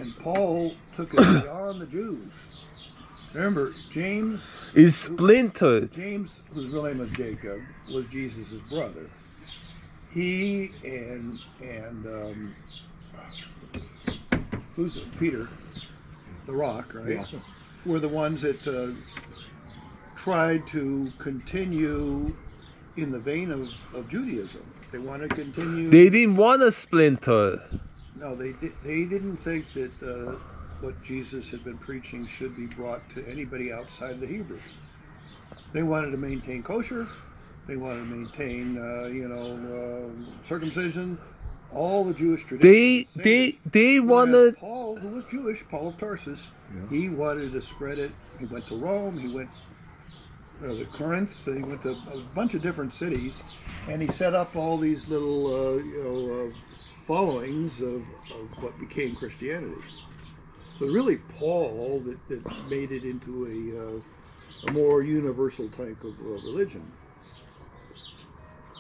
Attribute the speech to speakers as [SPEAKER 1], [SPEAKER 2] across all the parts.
[SPEAKER 1] And Paul took it beyond the Jews. Remember, James
[SPEAKER 2] is splintered.
[SPEAKER 1] James, whose real name was Jacob, was Jesus' brother. He and who's it? Peter, the Rock, right? Yeah. Were the ones that tried to continue in the vein of Judaism. They want to continue.
[SPEAKER 2] They didn't want a splinter.
[SPEAKER 1] No, they didn't think that what Jesus had been preaching should be brought to anybody outside the Hebrews. They wanted to maintain kosher. They wanted to maintain, circumcision, all the Jewish traditions.
[SPEAKER 2] They wanted.
[SPEAKER 1] Paul, who was Jewish, Paul of Tarsus, he wanted to spread it. He went to Rome. He went to Corinth. He went to a bunch of different cities, and he set up all these little, followings of what became Christianity. So really, Paul that made it into a more universal type of religion.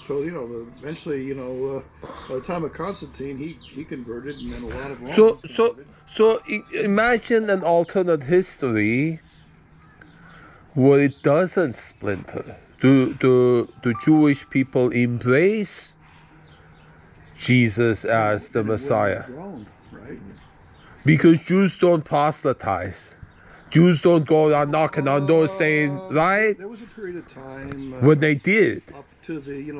[SPEAKER 1] So eventually, by the time of Constantine, he converted, and then a lot of Romans
[SPEAKER 2] So imagine an alternate history where it doesn't splinter. Do Jewish people embrace Jesus as the Messiah?
[SPEAKER 1] Grown, right?
[SPEAKER 2] Because Jews don't proselytize. Jews don't go around knocking on doors saying, right?
[SPEAKER 1] There was a period of time
[SPEAKER 2] when they did.
[SPEAKER 1] Up to the,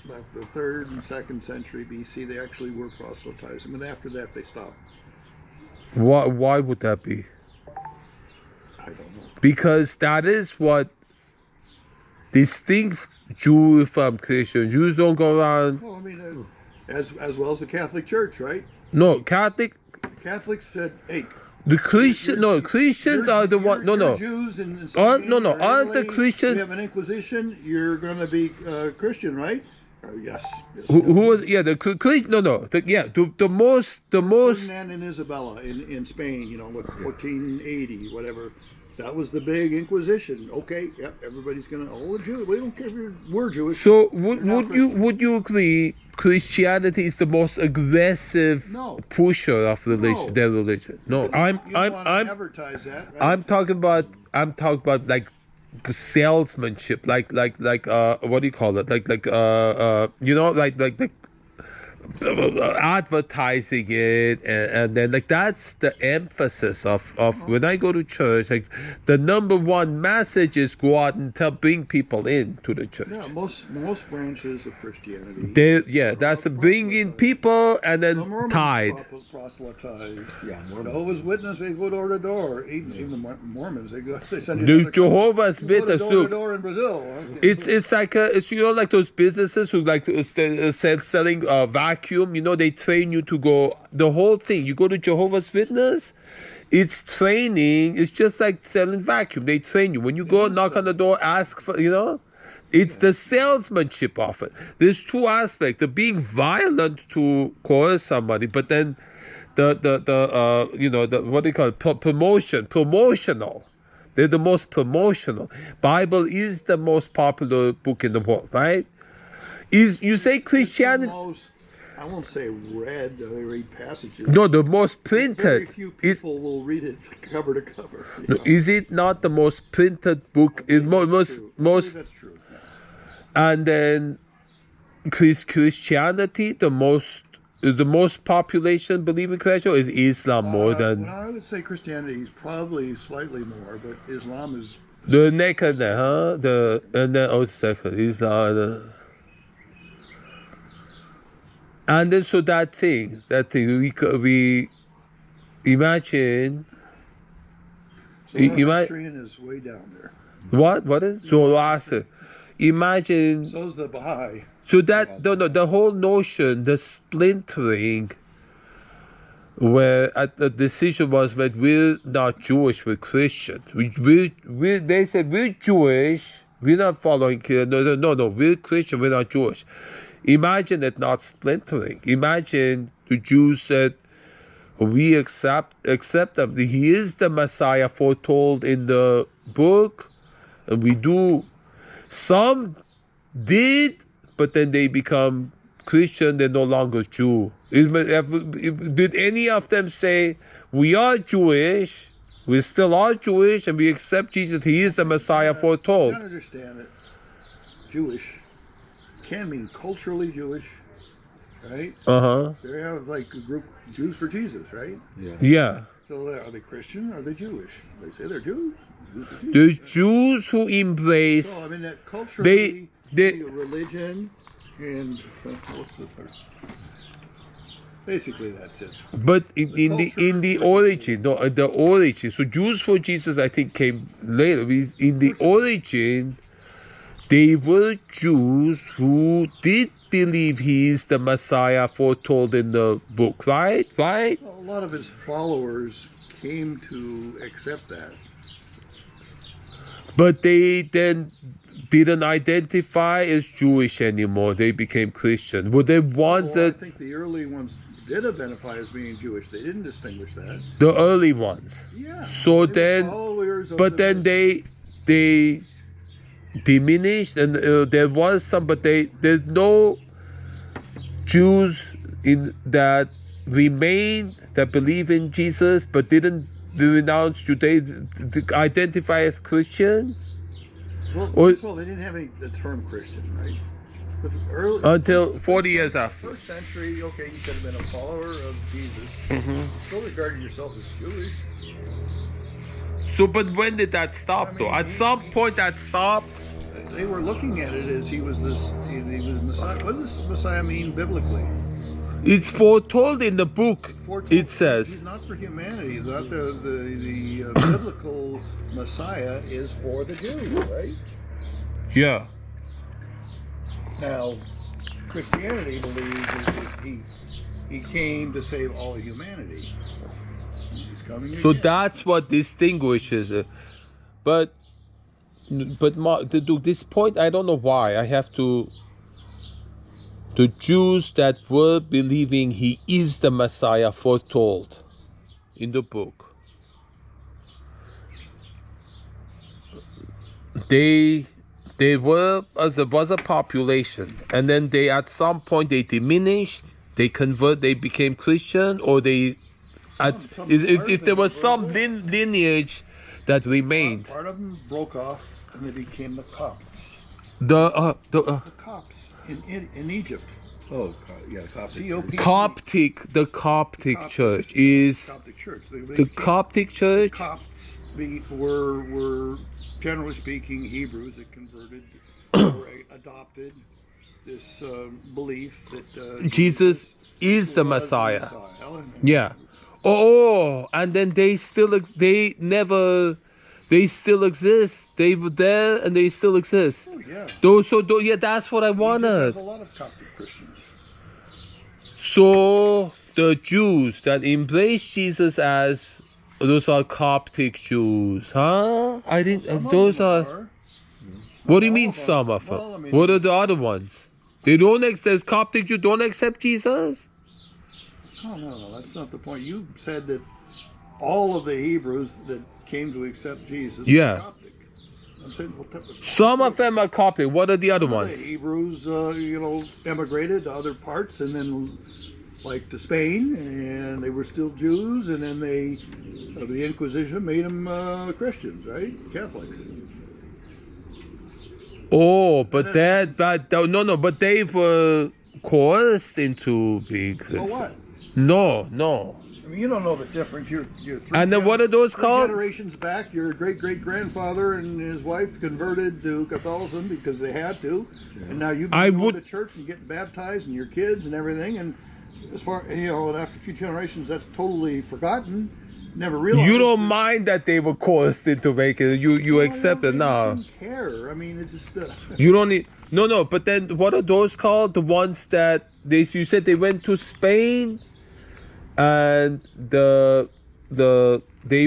[SPEAKER 1] like the 3rd and 2nd century BC, they actually were proselytizing. And after that, they stopped.
[SPEAKER 2] Why would that be?
[SPEAKER 1] I don't know.
[SPEAKER 2] Because that is what distincts Jew from Christian. Jews don't go around.
[SPEAKER 1] Well, I mean, as well as the Catholic Church, right?
[SPEAKER 2] No, Catholics
[SPEAKER 1] said, hey.
[SPEAKER 2] Christians are the one. No.
[SPEAKER 1] Jews in
[SPEAKER 2] Spain, aren't the Christians?
[SPEAKER 1] We have an Inquisition. You're going to be Christian, right? Yes.
[SPEAKER 2] Who was? Yeah, the Christian. The most.
[SPEAKER 1] Ferdinand and Isabella in Spain. 1480, whatever. That was the big Inquisition. Okay, yep. Everybody's going to. Oh, Jew. We don't care if we're Jewish.
[SPEAKER 2] So would you agree? Christianity is the most aggressive pusher of religion. Their religion. No, I'm
[SPEAKER 1] advertise that, right?
[SPEAKER 2] I'm talking about like salesmanship, like what do you call it? Like advertising it, and then like that's the emphasis of when I go to church. Like the number one message is go out and bring people in to the church.
[SPEAKER 1] Yeah, most branches of Christianity.
[SPEAKER 2] That's bring in people and then tithe.
[SPEAKER 1] Proselytize. Yeah, Jehovah's Witness, they go door to door. Even the Mormons, they send
[SPEAKER 2] the Jehovah's Witness
[SPEAKER 1] door to door in Brazil.
[SPEAKER 2] It's like like those businesses who like to selling vacuum. They train you to go the whole thing. You go to Jehovah's Witness, it's training. It's just like selling vacuum. They train you. When you go knock on the door, ask for, it's the salesmanship of it. There's two aspects: the being violent to coerce somebody, but then the what do you call it? Promotional. They're the most promotional. Bible is the most popular book in the world, right? You say Christianity?
[SPEAKER 1] I won't say read passages.
[SPEAKER 2] No, the most printed.
[SPEAKER 1] Very few people will read it cover to cover.
[SPEAKER 2] No, is it not the most printed book? Most.
[SPEAKER 1] That's true. Yeah.
[SPEAKER 2] And then Christianity, the most population believing Christian, is Islam more than.
[SPEAKER 1] I would say Christianity is probably slightly more, but Islam is.
[SPEAKER 2] The neck and and then also second Islam. And then so that thing we imagine.
[SPEAKER 1] Zoroastrian is way down there.
[SPEAKER 2] What is Zoroaster? Imagine.
[SPEAKER 1] So's the Baha'i.
[SPEAKER 2] So that the whole notion, the splintering, where the decision was that we're not Jewish, we're Christian. They said we're Jewish, we're not following. No, we're Christian, we're not Jewish. Imagine it not splintering. Imagine the Jews said, we accept him. He is the Messiah foretold in the book, and we do. Some did, but then they become Christian. They're no longer Jew. Did any of them say we are Jewish. We still are Jewish, and we accept Jesus. He is the Messiah foretold.
[SPEAKER 1] I don't understand it. Jewish can mean culturally Jewish, right? They have like a group Jews for Jesus, right?
[SPEAKER 2] Yeah.
[SPEAKER 1] So are they Christian? Are they Jewish? They say they're Jews. Jews for Jesus.
[SPEAKER 2] The Jews who embrace.
[SPEAKER 1] So I mean that culturally,
[SPEAKER 2] they
[SPEAKER 1] religion, and what's the third? Basically, that's it.
[SPEAKER 2] But in the origin, no, the origin. So Jews for Jesus, I think, came later. In the origin, they were Jews who did believe he is the Messiah foretold in the book, right? Right?
[SPEAKER 1] Well, a lot of his followers came to accept that.
[SPEAKER 2] But they then didn't identify as Jewish anymore. They became Christian. Were they ones that...
[SPEAKER 1] I think the early ones did identify as being Jewish. They didn't distinguish that.
[SPEAKER 2] The early ones.
[SPEAKER 1] Yeah.
[SPEAKER 2] So then... But then they diminished, and there was some, but there's no Jews in that remained, that believe in Jesus, but didn't renounce Judaism, to identify as Christian.
[SPEAKER 1] Well, they didn't have the term Christian, right?
[SPEAKER 2] Until 40 years after.
[SPEAKER 1] First century, okay, you could have been a follower of Jesus. Still regarded yourself as Jewish.
[SPEAKER 2] So, but when did that stop, though? At some point, that stopped.
[SPEAKER 1] They were looking at it as he was Messiah. What does Messiah mean biblically?
[SPEAKER 2] It's foretold in the book. It says
[SPEAKER 1] he's not for humanity. He's not the biblical Messiah is for the Jews, right?
[SPEAKER 2] Yeah.
[SPEAKER 1] Now, Christianity believes that he came to save all of humanity. He's coming
[SPEAKER 2] so
[SPEAKER 1] again.
[SPEAKER 2] That's what distinguishes it. But to this point, I don't know why. I have to... The Jews that were believing he is the Messiah foretold in the book, they were, as there was a population, and then they at some point they diminished, they became Christian, or if there was some lineage that remained.
[SPEAKER 1] Part of them broke off and they became the Copts.
[SPEAKER 2] The
[SPEAKER 1] Copts in Egypt.
[SPEAKER 3] Oh, yeah, Coptic.
[SPEAKER 2] Coptic, the Coptic church is
[SPEAKER 1] Coptic church.
[SPEAKER 2] the Coptic church.
[SPEAKER 1] The Copts were generally speaking Hebrews that converted or adopted this belief that
[SPEAKER 2] Jesus is the Messiah. Yeah. Oh, and then they still exist. They were there and they still exist.
[SPEAKER 1] Oh yeah.
[SPEAKER 2] Yeah, that's what I wanted.
[SPEAKER 1] There's a lot of Coptic Christians.
[SPEAKER 2] So the Jews that embrace Jesus as those are Coptic Jews, huh? I didn't. Those are. What do you mean some of them?
[SPEAKER 1] Well, I mean,
[SPEAKER 2] what are the other ones? They don't accept Coptic Jews. Don't accept Jesus.
[SPEAKER 1] No, that's not the point. You said that all of the Hebrews that came to accept Jesus were Coptic. I'm saying,
[SPEAKER 2] some of them are Coptic. What are the other ones?
[SPEAKER 1] The Hebrews, emigrated to other parts, and then like to Spain, and they were still Jews, and then the Inquisition made them Christians, right? Catholics.
[SPEAKER 2] Oh, but they were coerced into being Christians.
[SPEAKER 1] So what?
[SPEAKER 2] No.
[SPEAKER 1] I mean, you don't know the difference. You're
[SPEAKER 2] and then what are those called?
[SPEAKER 1] Generations back, your great-great-grandfather and his wife converted to Catholicism because they had to, and now you've been going to church and getting baptized, and your kids and everything, and as far and after a few generations, that's totally forgotten. Never realized.
[SPEAKER 2] You don't mind that they were coerced into making it. You accept it now.
[SPEAKER 1] Don't care. I mean, it just.
[SPEAKER 2] You don't need. No. But then, what are those called? The ones that you said they went to Spain, and they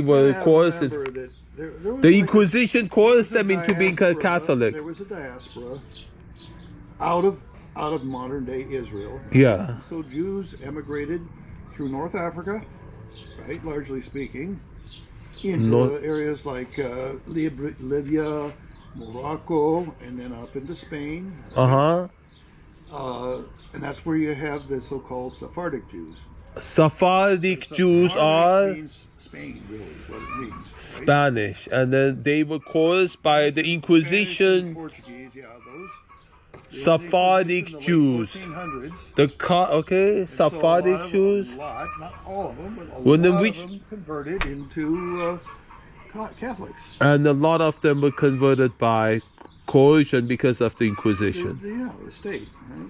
[SPEAKER 2] were coerced. The Inquisition coerced them into being Catholic.
[SPEAKER 1] There was a diaspora out of modern day Israel.
[SPEAKER 2] Yeah.
[SPEAKER 1] So Jews emigrated through North Africa, right, largely speaking, into areas like Libya, Morocco, and then up into Spain.
[SPEAKER 2] And
[SPEAKER 1] And that's where you have the so-called Sephardic Jews.
[SPEAKER 2] Sephardic Jews
[SPEAKER 1] Sephardic
[SPEAKER 2] are
[SPEAKER 1] means Spain, really, is what it means. Right?
[SPEAKER 2] Spanish, and then they were caused by the
[SPEAKER 1] Spanish and
[SPEAKER 2] Inquisition.
[SPEAKER 1] Portuguese, yeah, those.
[SPEAKER 2] Sephardic
[SPEAKER 1] The
[SPEAKER 2] Jews.
[SPEAKER 1] 1400s.
[SPEAKER 2] Okay, Sephardic Jews.
[SPEAKER 1] A lot, not all of them, but a
[SPEAKER 2] When the
[SPEAKER 1] lot
[SPEAKER 2] witch-
[SPEAKER 1] of them converted into Catholics.
[SPEAKER 2] And a lot of them were converted by coercion because of the Inquisition.
[SPEAKER 1] The state, right?